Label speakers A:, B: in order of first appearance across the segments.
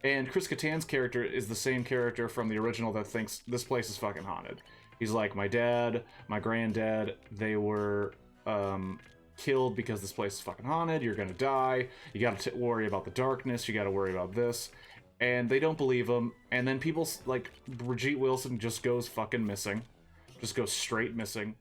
A: And Chris Kattan's character is the same character from the original that thinks this place is fucking haunted. He's like, my dad, my granddad, they were killed because this place is fucking haunted. You're gonna die. You gotta worry about the darkness. You gotta worry about this. And they don't believe him. And then people like Brigitte Wilson just goes fucking missing. Just goes straight missing.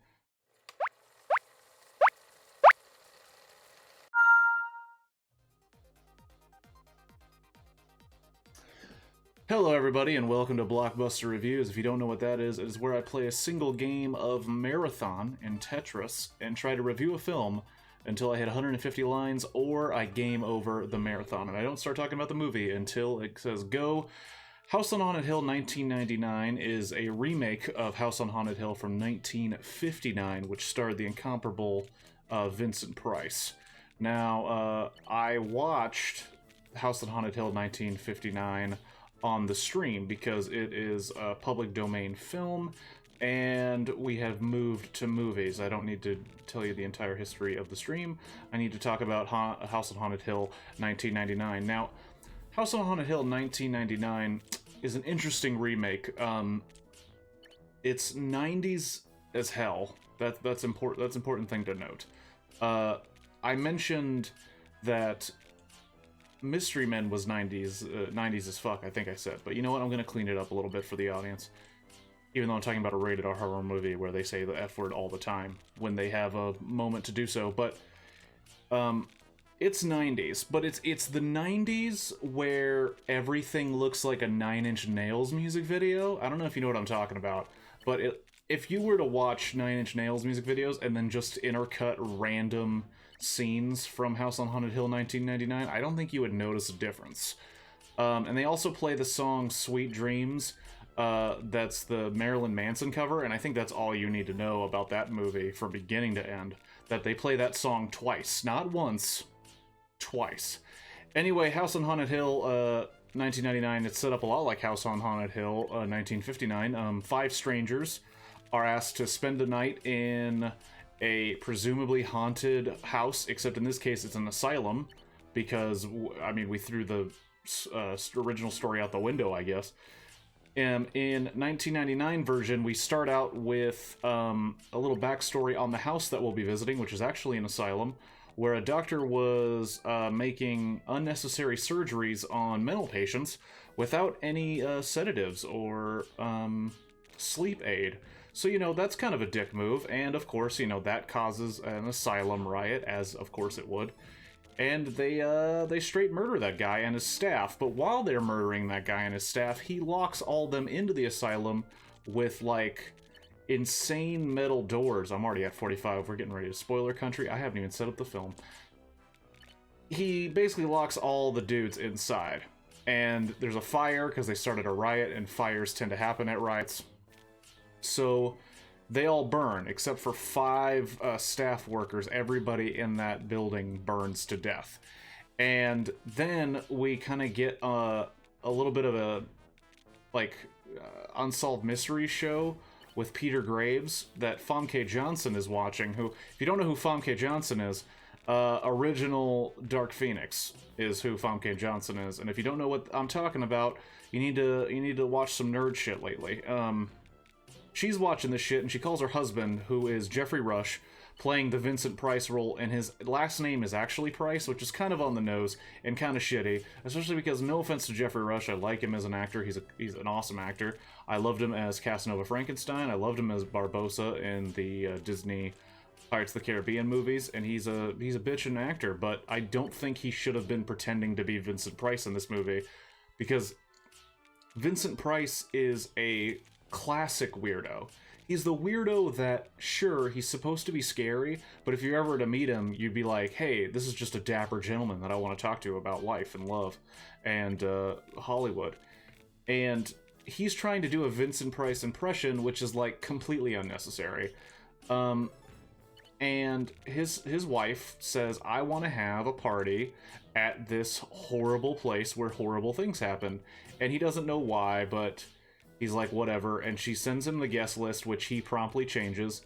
A: Hello everybody and welcome to Blockbuster Reviews. If you don't know what that is, it is where I play a single game of Marathon in Tetris and try to review a film until I hit 150 lines or I game over the marathon. And I don't start talking about the movie until it says go. House on Haunted Hill 1999 is a remake of House on Haunted Hill from 1959, which starred the incomparable Vincent Price. Now, I watched House on Haunted Hill 1959 on the stream because it is a public domain film and we have moved to movies. I don't need to tell you the entire history of the stream. I need to talk about House on Haunted Hill 1999. Now, House on Haunted Hill 1999 is an interesting remake. It's 90s as hell. That's important. That's an important thing to note. I mentioned that Mystery Men was 90s as fuck, I think I said. But you know what? I'm going to clean it up a little bit for the audience. Even though I'm talking about a rated R horror movie where they say the F word all the time when they have a moment to do so. But it's 90s. But it's the 90s where everything looks like a Nine Inch Nails music video. I don't know if you know what I'm talking about. But if you were to watch Nine Inch Nails music videos and then just intercut random scenes from House on Haunted Hill 1999, I don't think you would notice a difference. And they also play the song Sweet Dreams. That's the Marilyn Manson cover, and I think that's all you need to know about that movie from beginning to end. That they play that song twice. Not once, twice. Anyway, House on Haunted Hill 1999, it's set up a lot like House on Haunted Hill 1959. 5 strangers are asked to spend a night in a presumably haunted house, except in this case it's an asylum, because, I mean, we threw the original story out the window, I guess. In 1999 version, we start out with a little backstory on the house that we'll be visiting, which is actually an asylum, where a doctor was making unnecessary surgeries on mental patients without any sedatives or sleep aid. So, you know, that's kind of a dick move, and of course, you know, that causes an asylum riot, as of course it would. And they straight murder that guy and his staff, but while they're murdering that guy and his staff, he locks all of them into the asylum with, like, insane metal doors. I'm already at 45, we're getting ready to spoiler country, I haven't even set up the film. He basically locks all the dudes inside, and there's a fire because they started a riot, and fires tend to happen at riots. So they all burn, except for 5 staff workers. Everybody in that building burns to death. And then we kind of get a little bit of a, like, unsolved mystery show with Peter Graves that Famke Johnson is watching, who, if you don't know who Famke Johnson is, original Dark Phoenix is who Famke Johnson is. And if you don't know what I'm talking about, you need to watch some nerd shit lately. She's watching this shit, and she calls her husband, who is Jeffrey Rush, playing the Vincent Price role, and his last name is actually Price, which is kind of on the nose and kind of shitty, especially because, no offense to Jeffrey Rush, I like him as an actor. He's an awesome actor. I loved him as Casanova Frankenstein. I loved him as Barbossa in the Disney Pirates of the Caribbean movies, and he's a bitchin' actor, but I don't think he should have been pretending to be Vincent Price in this movie, because Vincent Price is a classic weirdo. He's the weirdo that, sure, he's supposed to be scary, but if you're ever to meet him, you'd be like, hey, this is just a dapper gentleman that I want to talk to about life and love and Hollywood. And he's trying to do a Vincent Price impression, which is, like, completely unnecessary. And his wife says, I want to have a party at this horrible place where horrible things happen. And he doesn't know why, but he's like, whatever, and she sends him the guest list, which he promptly changes.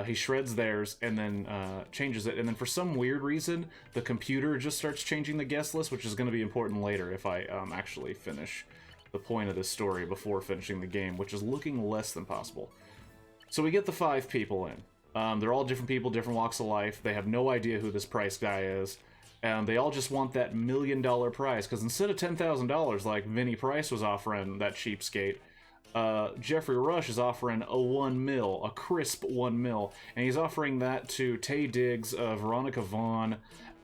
A: he shreds theirs and then changes it, and then for some weird reason the computer just starts changing the guest list, which is going to be important later if I actually finish the point of this story before finishing the game, which is looking less than possible. So we get the 5 people in. They're all different people, different walks of life. They have no idea who this Price guy is. They all just want that $1 million prize, because instead of $10,000 like Vinnie Price was offering, that cheapskate, Jeffrey Rush is offering a $1 million, a crisp $1 million, and he's offering that to Taye Diggs, Veronica Vaughn,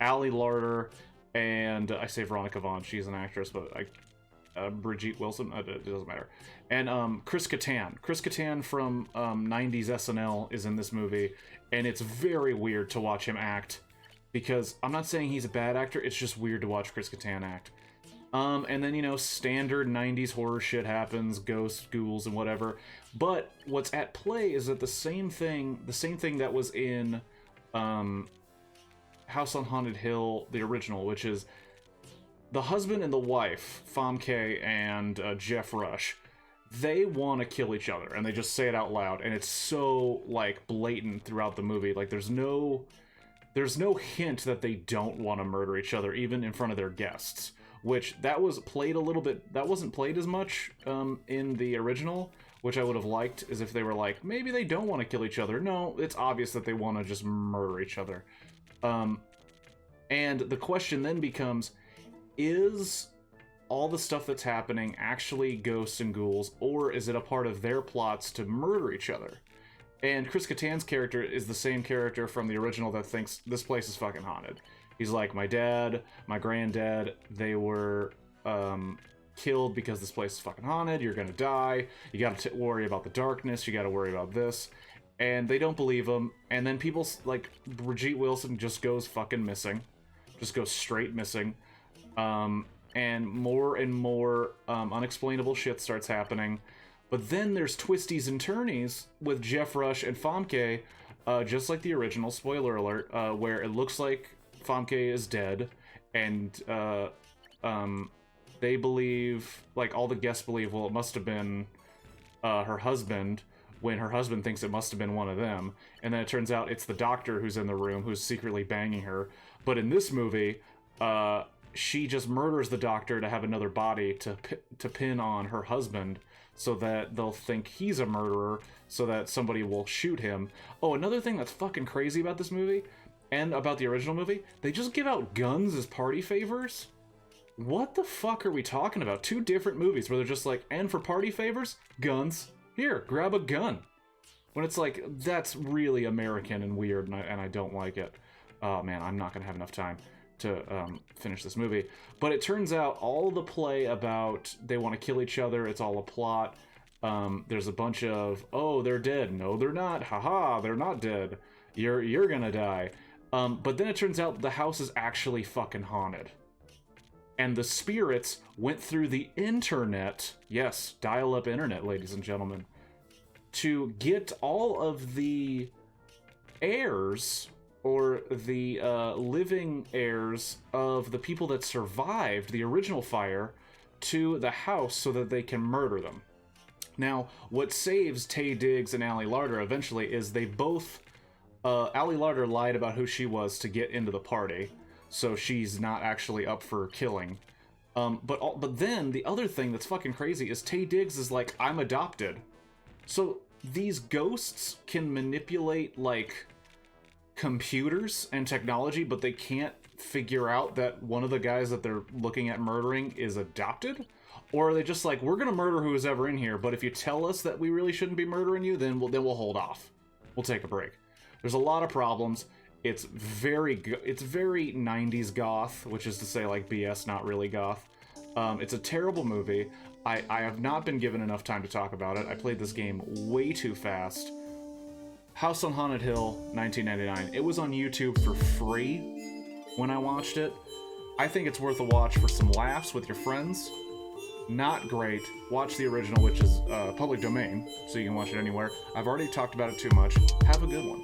A: Allie Larder, and I say Veronica Vaughn, she's an actress, but Brigitte Wilson, it doesn't matter, and Chris Kattan. Chris Kattan from 90s SNL is in this movie, and it's very weird to watch him act, because I'm not saying he's a bad actor, it's just weird to watch Chris Kattan act. And then, you know, standard 90s horror shit happens, ghosts, ghouls, and whatever. But what's at play is that the same thing that was in House on Haunted Hill, the original, which is the husband and the wife, Famke and Jeff Rush, they want to kill each other, and they just say it out loud, and it's so, like, blatant throughout the movie. Like, there's no hint that they don't want to murder each other, even in front of their guests. Which, that was played a little bit, that wasn't played as much in the original, which I would have liked, is if they were like, maybe they don't want to kill each other. No, it's obvious that they want to just murder each other. And the question then becomes, is all the stuff that's happening actually ghosts and ghouls, or is it a part of their plots to murder each other? And Chris Kattan's character is the same character from the original that thinks this place is fucking haunted. He's like, my dad, my granddad, they were killed because this place is fucking haunted, you're gonna die, you gotta worry about the darkness, you gotta worry about this. And they don't believe him, and then people, like, Brigitte Wilson just goes fucking missing. Just goes straight missing. And more unexplainable shit starts happening. But then there's twisties and turnies with Jeff Rush and Famke, just like the original, spoiler alert, where it looks like Famke is dead, and they believe, like, all the guests believe, well, it must have been her husband, when her husband thinks it must have been one of them, and then it turns out it's the doctor who's in the room who's secretly banging her. But in this movie, she just murders the doctor to have another body to pin on her husband, so that they'll think he's a murderer, so that somebody will shoot him. Oh, another thing that's fucking crazy about this movie, and about the original movie, they just give out guns as party favors? What the fuck are we talking about? 2 different movies where they're just like, and for party favors, guns. Here, grab a gun. When it's like, that's really American and weird, and I don't like it. Oh man, I'm not gonna have enough time to finish this movie. But it turns out all the play about they want to kill each other, it's all a plot. There's a bunch of, oh, they're dead. No, they're not. Haha, they're not dead. You're gonna die. But then it turns out the house is actually fucking haunted. And the spirits went through the internet, yes, dial-up internet, ladies and gentlemen, to get all of the heirs, or the living heirs of the people that survived the original fire, to the house so that they can murder them. Now, what saves Taye Diggs and Allie Larder eventually is they both... Allie Larder lied about who she was to get into the party, so she's not actually up for killing. But then, the other thing that's fucking crazy is Taye Diggs is like, I'm adopted. So, these ghosts can manipulate, like, computers and technology, but they can't figure out that one of the guys that they're looking at murdering is adopted? Or are they just like, we're gonna murder who is ever in here, but if you tell us that we really shouldn't be murdering you, then we'll hold off. We'll take a break. There's a lot of problems. It's very 90s goth, which is to say, like, BS, not really goth. It's a terrible movie. I have not been given enough time to talk about it. I played this game way too fast. House on Haunted Hill, 1999. It was on YouTube for free when I watched it. I think it's worth a watch for some laughs with your friends. Not great. Watch the original, which is public domain, so you can watch it anywhere. I've already talked about it too much. Have a good one.